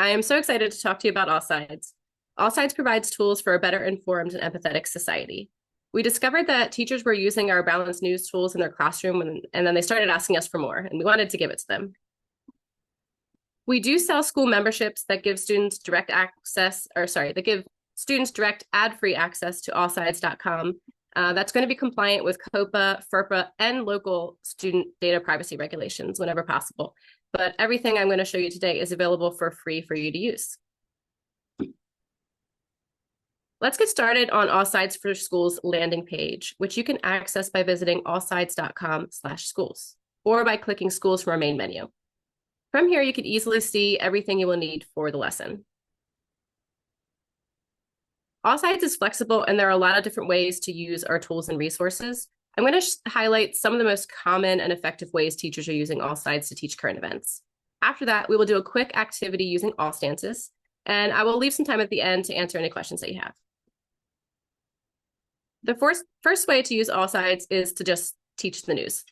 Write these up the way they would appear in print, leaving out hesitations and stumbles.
I am so excited to talk to you about AllSides. AllSides provides tools for a better informed and empathetic society. We discovered that teachers were using our balanced news tools in their classroom, and then they started asking us for more, and we wanted to give it to them. We do sell school memberships that give students direct access, that give students direct ad-free access to allsides.com. That's going to be compliant with COPA, FERPA, and local student data privacy regulations whenever possible. But everything I'm going to show you today is available for free for you to use. Let's get started on AllSides for Schools landing page, which you can access by visiting allsides.com/schools or by clicking schools from our main menu. From here, you can easily see everything you will need for the lesson. AllSides is flexible, and there are a lot of different ways to use our tools and resources. I'm going to highlight some of the most common and effective ways teachers are using AllSides to teach current events. After that, we will do a quick activity using all stances, and I will leave some time at the end to answer any questions that you have. The first way to use AllSides is to just teach the news.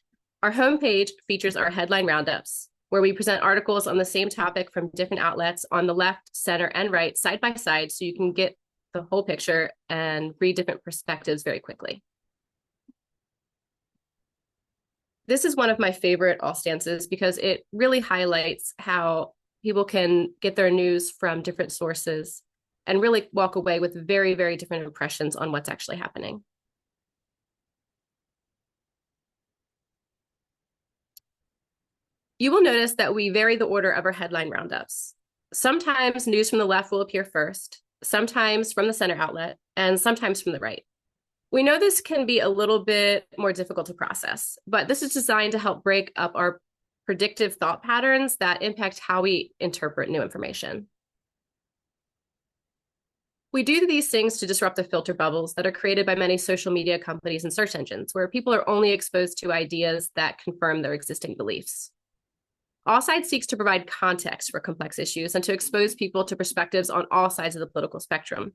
Our homepage features our headline roundups, where we present articles on the same topic from different outlets on the left, center, and right, side by side, so you can get the whole picture and read different perspectives very quickly. This is one of my favorite all stances because it really highlights how people can get their news from different sources and really walk away with very, very different impressions on what's actually happening. You will notice that we vary the order of our headline roundups. Sometimes news from the left will appear first, sometimes from the center outlet, and sometimes from the right. We know this can be a little bit more difficult to process, but this is designed to help break up our predictive thought patterns that impact how we interpret new information. We do these things to disrupt the filter bubbles that are created by many social media companies and search engines, where people are only exposed to ideas that confirm their existing beliefs. AllSides seeks to provide context for complex issues and to expose people to perspectives on all sides of the political spectrum.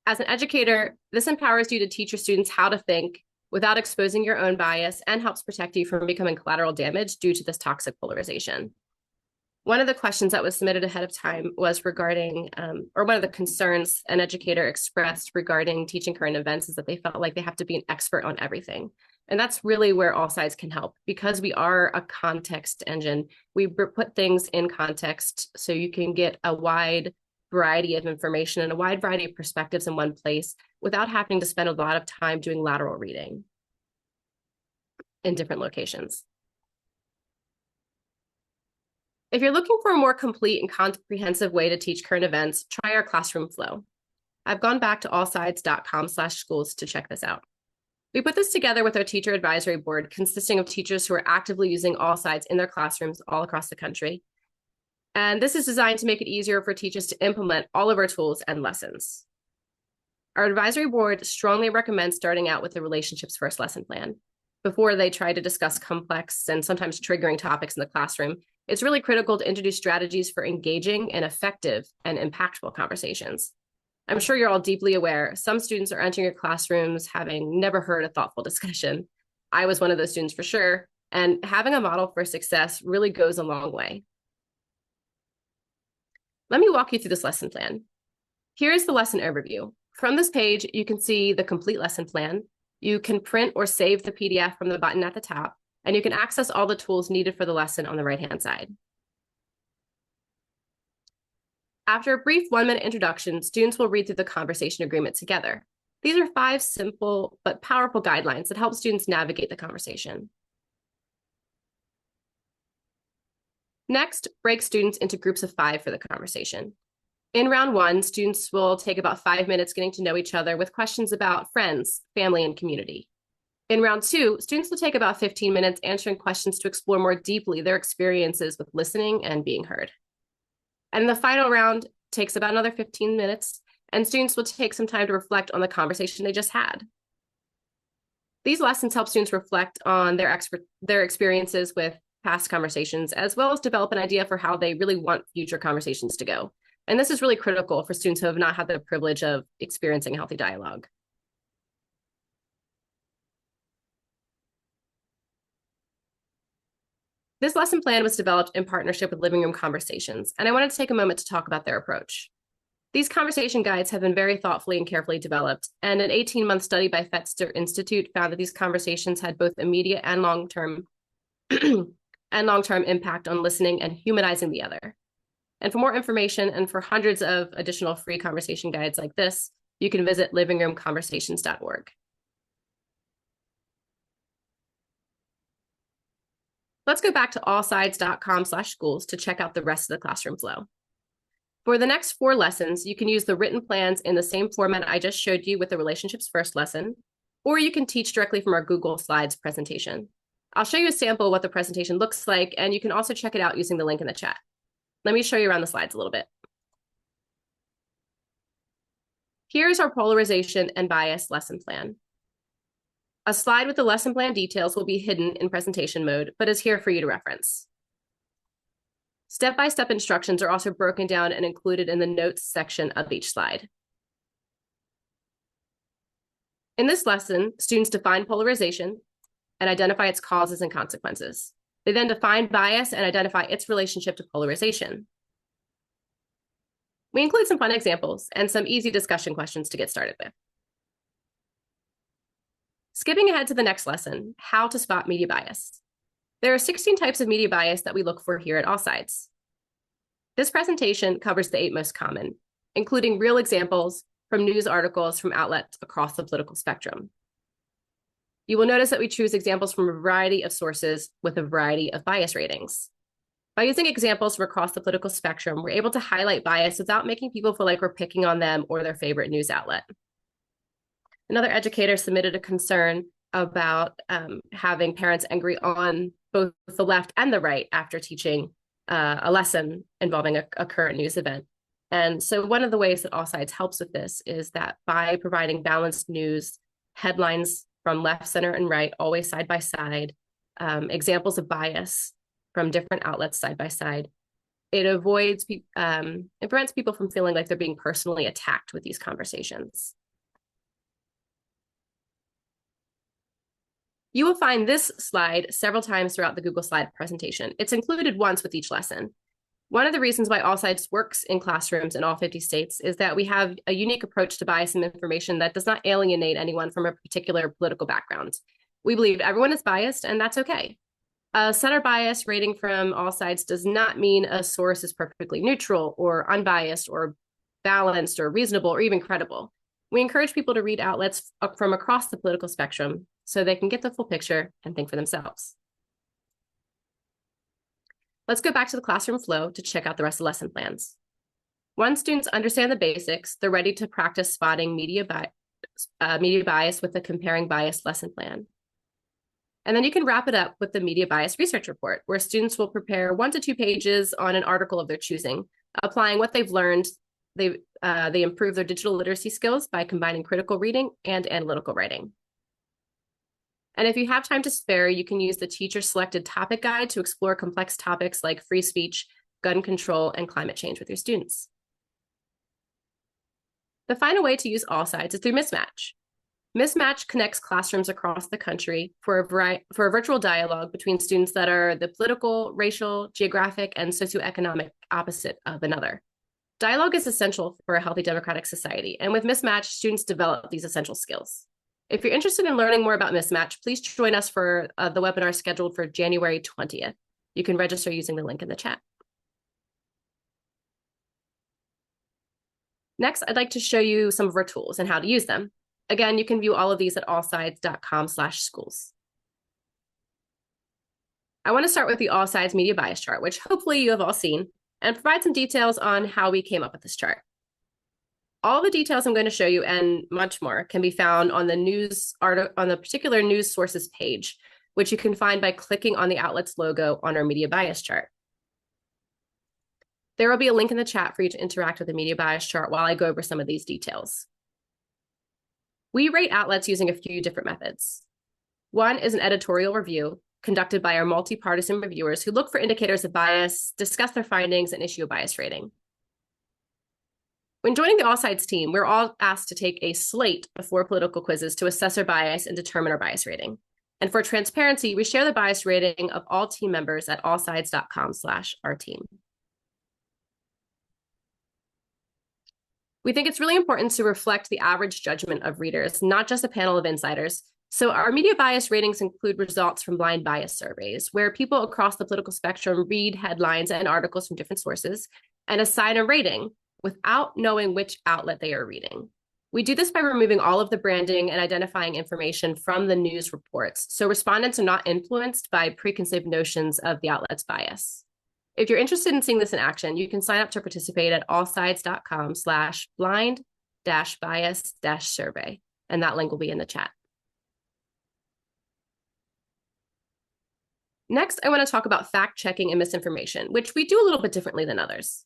As an educator, this empowers you to teach your students how to think without exposing your own bias and helps protect you from becoming collateral damage due to this toxic polarization. One of the questions that was submitted ahead of time was regarding, or one of the concerns an educator expressed regarding teaching current events is that they felt like they have to be an expert on everything. And that's really where AllSides can help. Because we are a context engine, we put things in context so you can get a wide variety of information and a wide variety of perspectives in one place without having to spend a lot of time doing lateral reading in different locations. If you're looking for a more complete and comprehensive way to teach current events, try our classroom flow. I've gone back to allsides.com/schools to check this out. We put this together with our teacher advisory board consisting of teachers who are actively using AllSides in their classrooms all across the country. And this is designed to make it easier for teachers to implement all of our tools and lessons. Our advisory board strongly recommends starting out with the relationships first lesson plan. Before they try to discuss complex and sometimes triggering topics in the classroom, it's really critical to introduce strategies for engaging and effective and impactful conversations. I'm sure you're all deeply aware, some students are entering your classrooms having never heard a thoughtful discussion. I was one of those students for sure, and having a model for success really goes a long way. Let me walk you through this lesson plan. Here's the lesson overview. From this page, you can see the complete lesson plan. You can print or save the PDF from the button at the top, and you can access all the tools needed for the lesson on the right-hand side. After a brief 1-minute introduction, students will read through the conversation agreement together. These are 5 simple but powerful guidelines that help students navigate the conversation. Next, break students into groups of 5 for the conversation. In round 1, students will take about 5 minutes getting to know each other with questions about friends, family, and community. In round 2, students will take about 15 minutes answering questions to explore more deeply their experiences with listening and being heard. And the final round takes about another 15 minutes, and students will take some time to reflect on the conversation they just had. These lessons help students reflect on their experiences with past conversations, as well as develop an idea for how they really want future conversations to go. And this is really critical for students who have not had the privilege of experiencing healthy dialogue. This lesson plan was developed in partnership with Living Room Conversations, and I wanted to take a moment to talk about their approach. These conversation guides have been very thoughtfully and carefully developed, and an 18-month study by Fetzer Institute found that these conversations had both immediate and long-term impact on listening and humanizing the other. And for more information and for hundreds of additional free conversation guides like this, you can visit livingroomconversations.org. Let's go back to allsides.com/schools to check out the rest of the classroom flow. For the next 4 lessons, you can use the written plans in the same format I just showed you with the Relationships First lesson, or you can teach directly from our Google Slides presentation. I'll show you a sample of what the presentation looks like, and you can also check it out using the link in the chat. Let me show you around the slides a little bit. Here's our polarization and bias lesson plan. A slide with the lesson plan details will be hidden in presentation mode, but is here for you to reference. Step-by-step instructions are also broken down and included in the notes section of each slide. In this lesson, students define polarization and identify its causes and consequences. They then define bias and identify its relationship to polarization. We include some fun examples and some easy discussion questions to get started with. Skipping ahead to the next lesson, how to spot media bias. There are 16 types of media bias that we look for here at AllSides. This presentation covers the 8 most common, including real examples from news articles from outlets across the political spectrum. You will notice that we choose examples from a variety of sources with a variety of bias ratings. By using examples from across the political spectrum, we're able to highlight bias without making people feel like we're picking on them or their favorite news outlet. Another educator submitted a concern about having parents angry on both the left and the right after teaching a lesson involving a current news event. And so one of the ways that AllSides helps with this is that by providing balanced news, headlines from left, center, and right, always side by side, examples of bias from different outlets side by side, it prevents people from feeling like they're being personally attacked with these conversations. You will find this slide several times throughout the Google Slide presentation. It's included once with each lesson. One of the reasons why AllSides works in classrooms in all 50 states is that we have a unique approach to bias and information that does not alienate anyone from a particular political background. We believe everyone is biased, and that's okay. A center bias rating from AllSides does not mean a source is perfectly neutral or unbiased or balanced or reasonable or even credible. We encourage people to read outlets from across the political spectrum so they can get the full picture and think for themselves. Let's go back to the classroom flow to check out the rest of the lesson plans. Once students understand the basics, they're ready to practice spotting media bias with the comparing bias lesson plan. And then you can wrap it up with the media bias research report, where students will prepare 1 to 2 pages on an article of their choosing, applying what they've learned. They improve their digital literacy skills by combining critical reading and analytical writing. And if you have time to spare, you can use the teacher-selected topic guide to explore complex topics like free speech, gun control, and climate change with your students. The final way to use AllSides is through Mismatch. Mismatch connects classrooms across the country for a virtual dialogue between students that are the political, racial, geographic, and socioeconomic opposite of another. Dialogue is essential for a healthy democratic society, and with Mismatch, students develop these essential skills. If you're interested in learning more about Mismatch, please join us for the webinar scheduled for January 20th. You can register using the link in the chat. Next, I'd like to show you some of our tools and how to use them. Again, you can view all of these at allsides.com/schools. I want to start with the AllSides media bias chart, which hopefully you have all seen, and provide some details on how we came up with this chart. All the details I'm going to show you and much more can be found on the particular news sources page, which you can find by clicking on the outlet's logo on our media bias chart. There will be a link in the chat for you to interact with the media bias chart while I go over some of these details. We rate outlets using a few different methods. One is an editorial review conducted by our multi-partisan reviewers who look for indicators of bias, discuss their findings, and issue a bias rating. When joining the AllSides team, we're all asked to take a slate of 4 political quizzes to assess our bias and determine our bias rating. And for transparency, we share the bias rating of all team members at allsides.com/our-team. We think it's really important to reflect the average judgment of readers, not just a panel of insiders. So our media bias ratings include results from blind bias surveys, where people across the political spectrum read headlines and articles from different sources and assign a rating without knowing which outlet they are reading. We do this by removing all of the branding and identifying information from the news reports, so respondents are not influenced by preconceived notions of the outlet's bias. If you're interested in seeing this in action, you can sign up to participate at allsides.com/blind-bias-survey, and that link will be in the chat. Next, I want to talk about fact-checking and misinformation, which we do a little bit differently than others.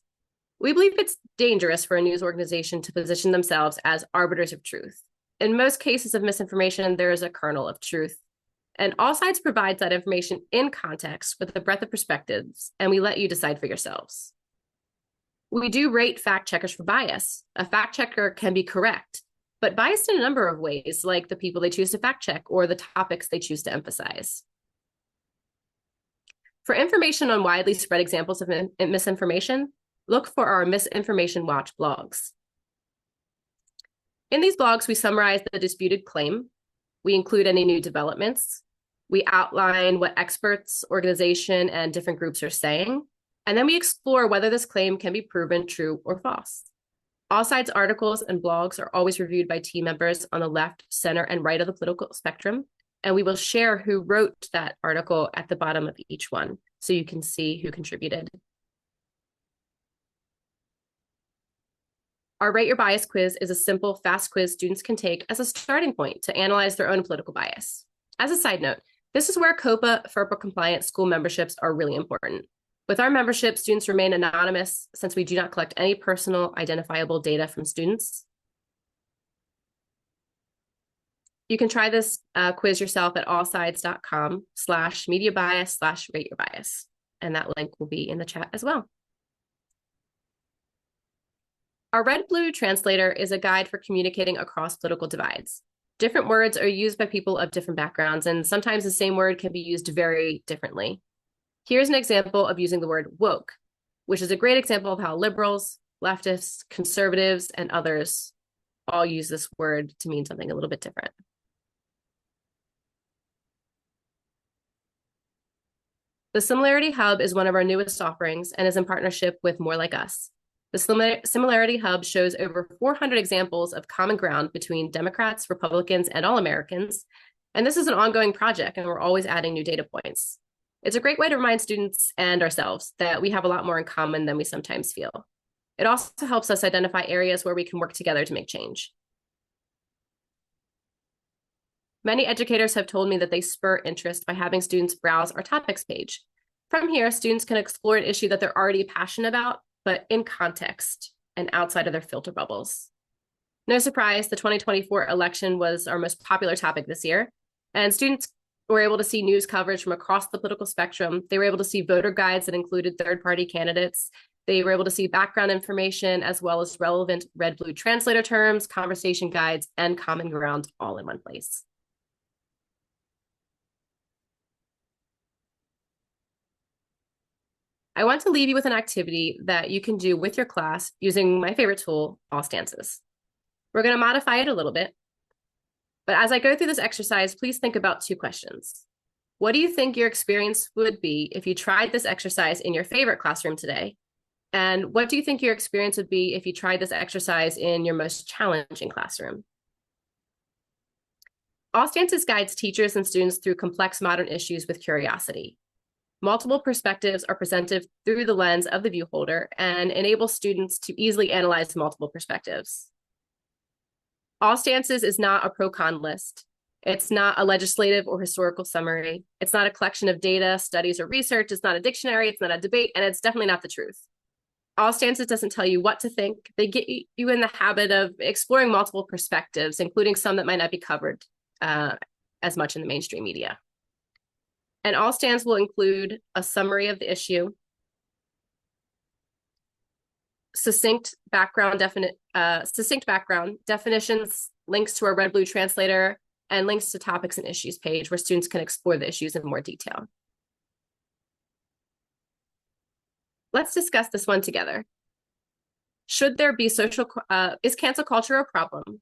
We believe it's dangerous for a news organization to position themselves as arbiters of truth. In most cases of misinformation, there is a kernel of truth. And AllSides provides that information in context with a breadth of perspectives, and we let you decide for yourselves. We do rate fact checkers for bias. A fact checker can be correct, but biased in a number of ways, like the people they choose to fact check or the topics they choose to emphasize. For information on widely spread examples of misinformation, look for our Misinformation Watch blogs. In these blogs, we summarize the disputed claim. We include any new developments. We outline what experts, organization, and different groups are saying. And then we explore whether this claim can be proven true or false. AllSides articles and blogs are always reviewed by team members on the left, center, and right of the political spectrum. And we will share who wrote that article at the bottom of each one, so you can see who contributed. Our Rate Your Bias quiz is a simple, fast quiz students can take as a starting point to analyze their own political bias. As a side note, this is where COPA FERPA compliant school memberships are really important. With our membership, students remain anonymous since we do not collect any personal identifiable data from students. You can try this quiz yourself at allsides.com/mediabias/rateyourbias, and that link will be in the chat as well. Our red-blue translator is a guide for communicating across political divides. Different words are used by people of different backgrounds, and sometimes the same word can be used very differently. Here's an example of using the word woke, which is a great example of how liberals, leftists, conservatives, and others all use this word to mean something a little bit different. The Similarity Hub is one of our newest offerings and is in partnership with More Like Us. The Similarity Hub shows over 400 examples of common ground between Democrats, Republicans, and all Americans. And this is an ongoing project, and we're always adding new data points. It's a great way to remind students and ourselves that we have a lot more in common than we sometimes feel. It also helps us identify areas where we can work together to make change. Many educators have told me that they spur interest by having students browse our topics page. From here, students can explore an issue that they're already passionate about, but in context and outside of their filter bubbles. No surprise, the 2024 election was our most popular topic this year, and students were able to see news coverage from across the political spectrum. They were able to see voter guides that included third-party candidates. They were able to see background information as well as relevant red-blue translator terms, conversation guides, and common ground all in one place. I want to leave you with an activity that you can do with your class using my favorite tool, AllStances. We're going to modify it a little bit. But as I go through this exercise, please think about two questions. What do you think your experience would be if you tried this exercise in your favorite classroom today? And what do you think your experience would be if you tried this exercise in your most challenging classroom? AllStances guides teachers and students through complex modern issues with curiosity. Multiple perspectives are presented through the lens of the view holder and enable students to easily analyze multiple perspectives. AllStances is not a pro-con list. It's not a legislative or historical summary. It's not a collection of data, studies, or research. It's not a dictionary. It's not a debate, and it's definitely not the truth. AllStances doesn't tell you what to think. They get you in the habit of exploring multiple perspectives, including some that might not be covered as much in the mainstream media. And AllStances will include a summary of the issue, succinct background definitions, links to our red-blue translator, and links to topics and issues page where students can explore the issues in more detail. Let's discuss this one together. Should there be is cancel culture a problem?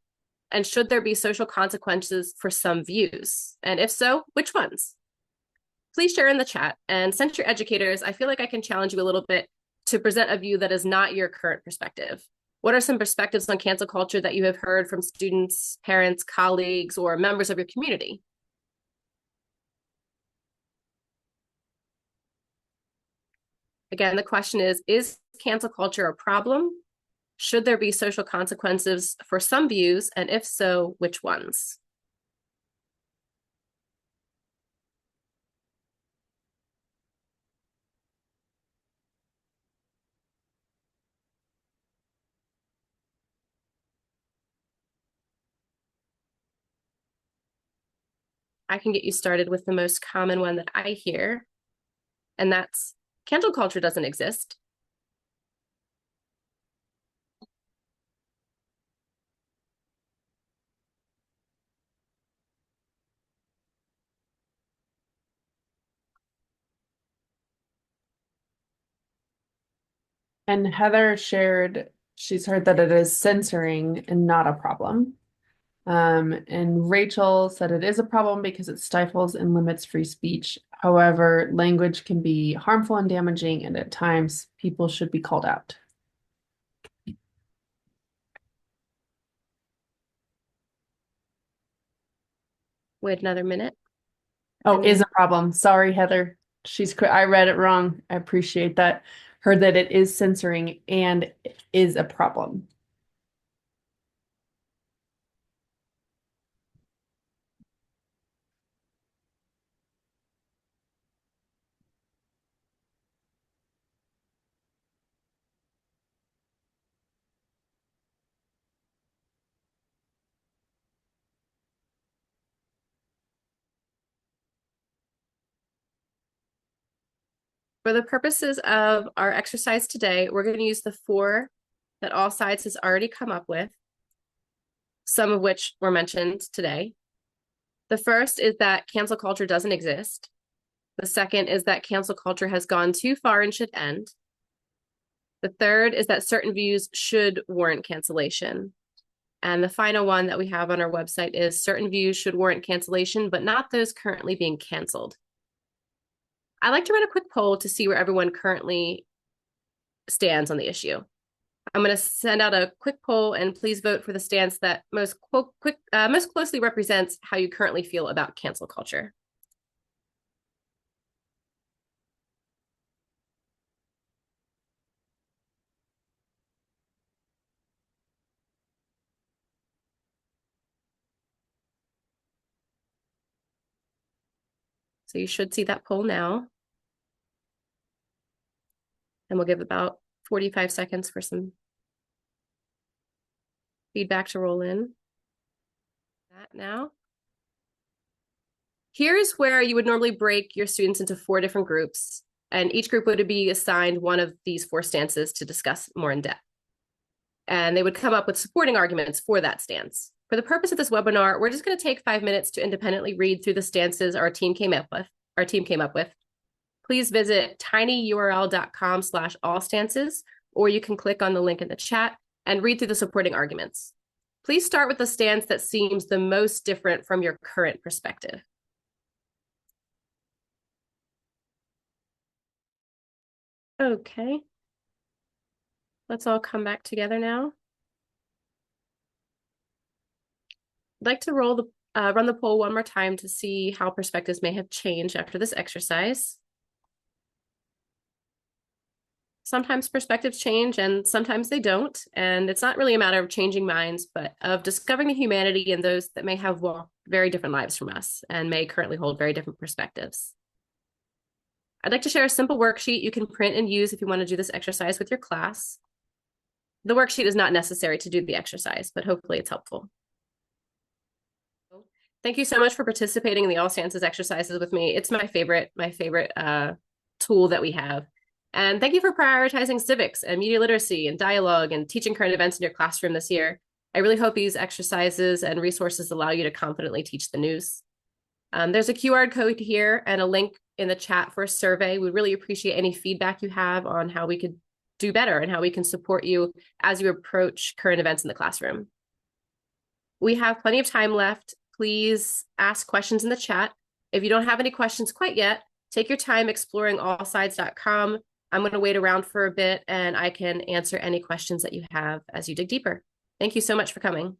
And should there be social consequences for some views? And if so, which ones? Please share in the chat, and since you're educators, I feel like I can challenge you a little bit to present a view that is not your current perspective. What are some perspectives on cancel culture that you have heard from students, parents, colleagues, or members of your community? Again, the question is cancel culture a problem? Should there be social consequences for some views? And if so, which ones? I can get you started with the most common one that I hear, and that's cancel culture doesn't exist. And Heather shared she's heard that it is censoring and not a problem. And Rachel said it is a problem because it stifles and limits free speech. However, language can be harmful and damaging, and at times people should be called out. Wait another minute. Oh, is a problem. Sorry, Heather. I read it wrong. I appreciate that. Heard that it is censoring and is a problem. For the purposes of our exercise today, we're going to use the 4 that AllSides has already come up with, some of which were mentioned today. The first is that cancel culture doesn't exist. The second is that cancel culture has gone too far and should end. The third is that certain views should warrant cancellation. And the final one that we have on our website is certain views should warrant cancellation, but not those currently being canceled. I'd like to run a quick poll to see where everyone currently stands on the issue. I'm going to send out a quick poll, and please vote for the stance that most closely represents how you currently feel about cancel culture. So you should see that poll now. And we'll give about 45 seconds for some feedback to roll in. That now. Here's where you would normally break your students into 4 different groups, and each group would be assigned one of these 4 stances to discuss more in depth. And they would come up with supporting arguments for that stance. For the purpose of this webinar, we're just going to take 5 minutes to independently read through the stances our team came up with. Please visit tinyurl.com/allstances, or you can click on the link in the chat and read through the supporting arguments. Please start with the stance that seems the most different from your current perspective. Okay. Let's all come back together now. I'd like to run the poll one more time to see how perspectives may have changed after this exercise. Sometimes perspectives change and sometimes they don't. And it's not really a matter of changing minds, but of discovering the humanity in those that may have walked very different lives from us and may currently hold very different perspectives. I'd like to share a simple worksheet you can print and use if you want to do this exercise with your class. The worksheet is not necessary to do the exercise, but hopefully it's helpful. Thank you so much for participating in the All Stances exercises with me. It's my favorite tool that we have. And thank you for prioritizing civics and media literacy and dialogue and teaching current events in your classroom this year. I really hope these exercises and resources allow you to confidently teach the news. There's a QR code here and a link in the chat for a survey. We really appreciate any feedback you have on how we could do better and how we can support you as you approach current events in the classroom. We have plenty of time left. Please ask questions in the chat. If you don't have any questions quite yet, take your time exploring allsides.com. I'm going to wait around for a bit and I can answer any questions that you have as you dig deeper. Thank you so much for coming.